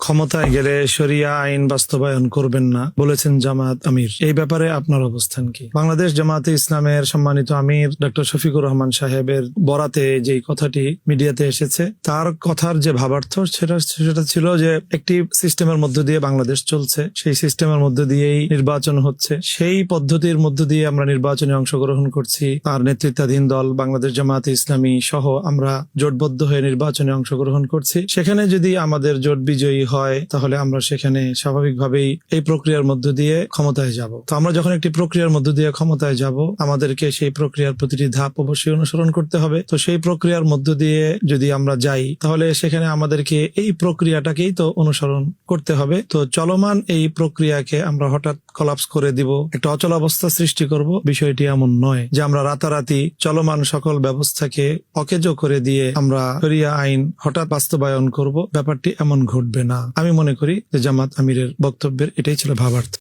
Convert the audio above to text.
ক্ষমতায় গেলে শরিয়া আইন বাস্তবায়ন করবেন না বলেছেন জামাত আমির। এই ব্যাপারে আপনার অবস্থান কি? বাংলাদেশ জামাতে ইসলামের সম্মানিত আমির ডক্টর শফিকুর রহমান সাহেবের বরাতে যে কথাটি মিডিয়াতে এসেছে, তার কথার যে ভাবার্থ সেটা ছিল যে একটি সিস্টেমের মধ্য দিয়ে বাংলাদেশ চলছে, সেই সিস্টেমের মধ্য দিয়েই নির্বাচন হচ্ছে, সেই পদ্ধতির মধ্য দিয়ে আমরা নির্বাচনে অংশগ্রহণ করছি। তার নেতৃত্বাধীন দল বাংলাদেশ জামাতে ইসলামী সহ আমরা জোটবদ্ধ হয়ে নির্বাচনে অংশগ্রহণ করছি। সেখানে যদি আমাদের জোট বিজয়ী হয় তাহলে আমরা সেখানে স্বাভাবিকভাবেই এই প্রক্রিয়ার মধ্য দিয়ে ক্ষমতায় যাব। তো আমরা যখন একটি প্রক্রিয়ার মধ্য দিয়ে ক্ষমতায় যাব, আমাদেরকে সেই প্রক্রিয়ার প্রতিটি ধাপ অবশ্যই অনুসরণ করতে হবে। তো সেই প্রক্রিয়ার মধ্য দিয়ে যদি আমরা যাই তাহলে সেখানে আমাদেরকে এই প্রক্রিয়াটাকেই তো অনুসরণ করতে হবে। তো চলমান এই প্রক্রিয়াকে আমরা হঠাৎ কলাপস করে দিব, একটা অচল অবস্থা সৃষ্টি করব, বিষয়টি এমন নয় যে আমরা রাতারাতি চলমান সকল ব্যবস্থাকে অকেজো করে দিয়ে আমরা শরিয়া আইন হঠাৎ বাস্তবায়ন করব। ব্যাপারটি এমন ঘটবে না। আমি মনে করি যে জামাত আমিরের বক্তব্যের এটাই ছিল ভাবার্থ।